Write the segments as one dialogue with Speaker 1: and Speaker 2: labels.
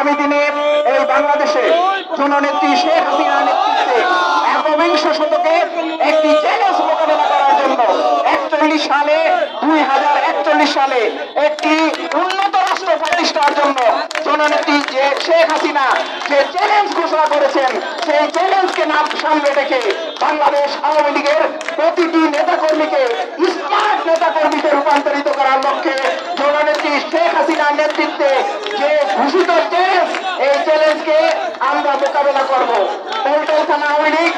Speaker 1: আগামী দিনে এই বাংলাদেশে জননেত্রী শেখ হাসিনার নেতৃত্বে একবিংশ শতকে একটি চ্যালেঞ্জ মোকাবেলা করার জন্য 2041 সালে একটি উন্নত রাষ্ট্র প্রতিষ্ঠার জন্য জননেত্রী যে শেখ হাসিনা যে চ্যালেঞ্জ ঘোষণা করেছেন, সেই চ্যালেঞ্জকে সামনে রেখে বাংলাদেশ আওয়ামী লীগের প্রতিটি নেতাকর্মীকে স্মার্ট নেতাকর্মীতে রূপান্তরিত করার লক্ষ্যে জননেত্রী শেখ হাসিনার নেতৃত্বে যে ঘোষিত চ্যালেঞ্জ, এই চ্যালেঞ্জকে আমরা মোকাবেলা করব। পল্টন থানা আওয়ামী লীগ,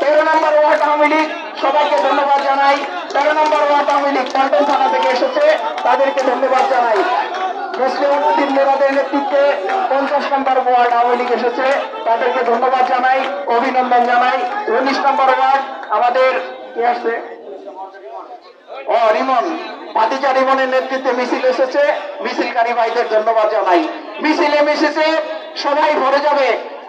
Speaker 1: 13 নম্বর ওয়ার্ড আওয়ামী লীগ সবাইকে ধন্যবাদ জানাই। 13 নম্বর ওয়ার্ড আওয়ামী লীগ পল্টন থানা থেকে এসেছে, তাদেরকে ধন্যবাদ জানাই। মুসলিম উদ্দিন মুরাদের নেতৃত্বে 50 নম্বর ওয়ার্ড আওয়ামী লীগ এসেছে, তাদেরকে ধন্যবাদ জানাই, অভিনন্দন জানাই। 19 নম্বর ওয়ার্ড আমাদের কি আসছে, রিমন, ভাতিজা রিমনের নেতৃত্বে মিছিল এসেছে, মিছিলকারী ভাইদের ধন্যবাদ জানাই। মিছিলে মিশেছে সবাই ভরে যাবে।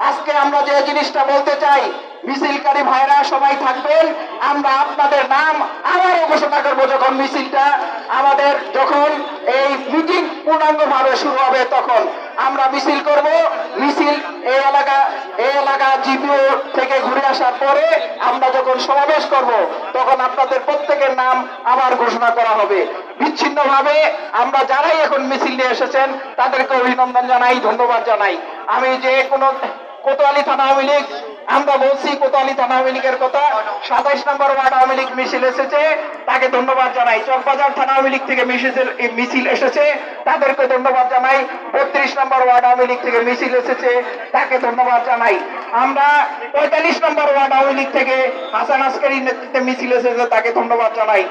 Speaker 1: আজকে আমরা যে জিনিসটা বলতে চাই, মিছিলকারী ভাইরা সবাই থাকবেন, আমরা আপনাদের নাম আবারও ঘোষণা করবো যখন মিছিলটা আমাদের, যখন এই মিটিং পূর্ণাঙ্গ ভাবে শুরু হবে তখন আমরা মিছিল করব। মিছিল এই এলাকা জিপিও থেকে ঘুরে আসার পরে আমরা যখন সমাবেশ করব তখন আপনাদের প্রত্যেকের নাম আবার ঘোষণা করা হবে। বিচ্ছিন্ন ভাবে আমরা যারাই এখন মিছিল নিয়ে এসেছেন তাদেরকে অভিনন্দন জানাই, ধন্যবাদ জানাই। আমি যে কোনো কোতোয়ালি থানা আওয়ামী লীগ, আমরা বলছি কোতোয়ালি থানা আওয়ামী লীগের কথা, 27 নম্বর ওয়ার্ড আওয়ামী লীগ মিছিল এসেছে, তাকে ধন্যবাদ জানাই। চকবাজার থানা আওয়ামী লীগ থেকে মিছিল এসেছে, তাদেরকে ধন্যবাদ জানাই। 32 নম্বর ওয়ার্ড আওয়ামী লীগ থেকে মিছিল এসেছে, তাকে ধন্যবাদ জানাই। আমরা 45 নম্বর ওয়ার্ড আওয়ামী লীগ থেকে হাসান আসকারীর নেতৃত্বে মিছিল এসেছে, তাকে ধন্যবাদ জানাই।